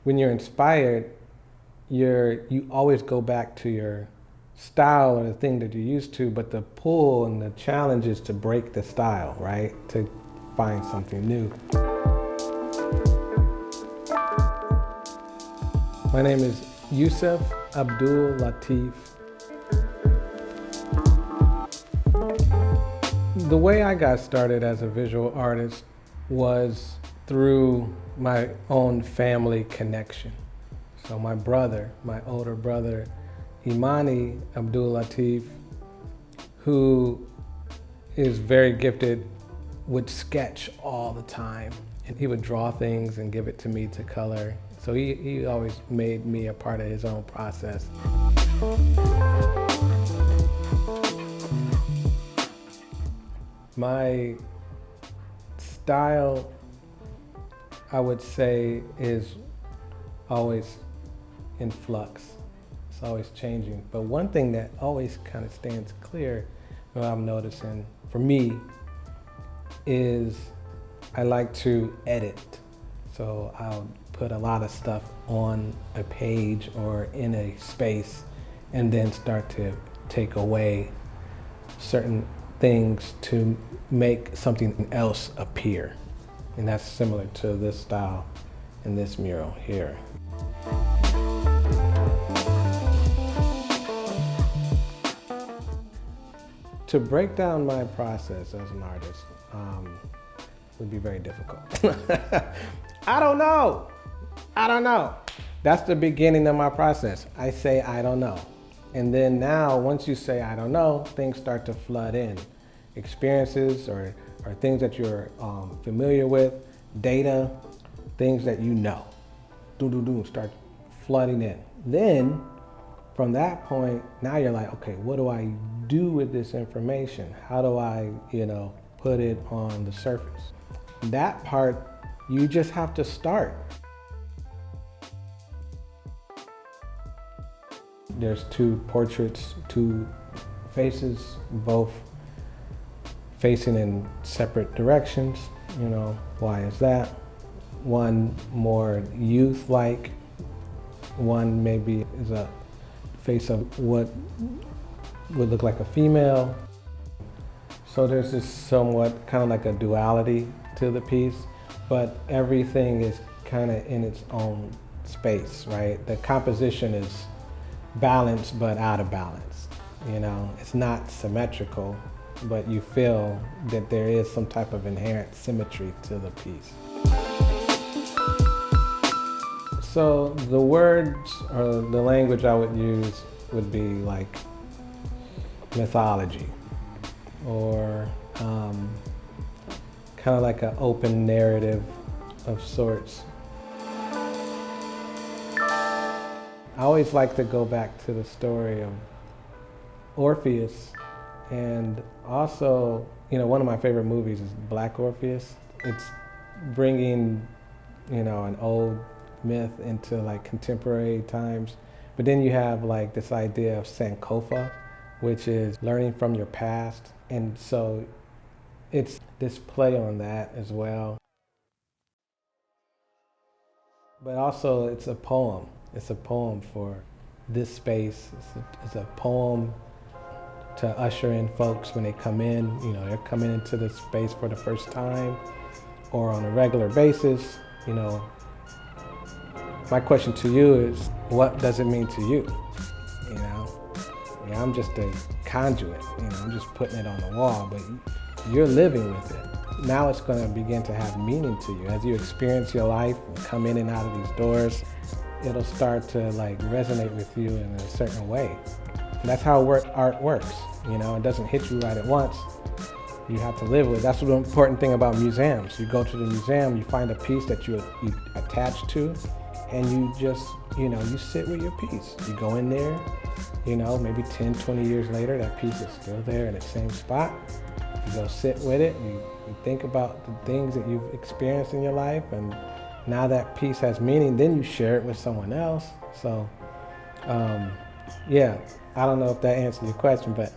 When you're inspired, you always go back to your style or the thing that you're used to, but the pull and the challenge is to break the style, right? To find something new. My name is Yusuf Abdul Lateef. The way I got started as a visual artist was through my own family connection. So my brother, my older brother, Imani Abdul Lateef, who is very gifted, would sketch all the time. And he would draw things and give it to me to color. So he always made me a part of his own process. My style, I would say, is always in flux. It's always changing. But one thing that always kind of stands clear, what I'm noticing for me, is I like to edit. So I'll put a lot of stuff on a page or in a space and then start to take away certain things to make something else appear. And that's similar to this style in this mural here. To break down my process as an artist would be very difficult. I don't know. That's the beginning of my process. I say, I don't know. And then now, once you say, I don't know, things start to flood in. Experiences or things that you're familiar with, data, things that you know. Start flooding in. Then, from that point, now you're like, okay, what do I do with this information? How do I, put it on the surface? That part, you just have to start. There's two portraits, two faces, both facing in separate directions. Why is that? One more youth-like, one maybe is a face of what would look like a female. So there's this somewhat kind of like a duality to the piece, but everything is kind of in its own space, right? The composition is balanced but out of balance. It's not symmetrical, but you feel that there is some type of inherent symmetry to the piece. So the words or the language I would use would be like mythology, or kind of like an open narrative of sorts. I always like to go back to the story of Orpheus, and also, one of my favorite movies is Black Orpheus. It's bringing, an old myth into like contemporary times. But then you have like this idea of Sankofa, which is learning from your past. And so it's this play on that as well. But also it's a poem. It's a poem for this space. It's a poem to usher in folks when they come in. They're coming into this space for the first time or on a regular basis. My question to you is, what does it mean to you? I'm just a conduit. I'm just putting it on the wall, but you're living with it. Now it's going to begin to have meaning to you as you experience your life and come in and out of these doors. It'll start to like resonate with you in a certain way. And that's how art works. It doesn't hit you right at once. You have to live with it. That's the important thing about museums. You go to the museum, you find a piece that you attach to, and you just, you sit with your piece. You go in there, maybe 10, 20 years later, that piece is still there in the same spot. You go sit with it, you think about the things that you've experienced in your life, and now that piece has meaning, then you share it with someone else. So, yeah, I don't know if that answers your question, but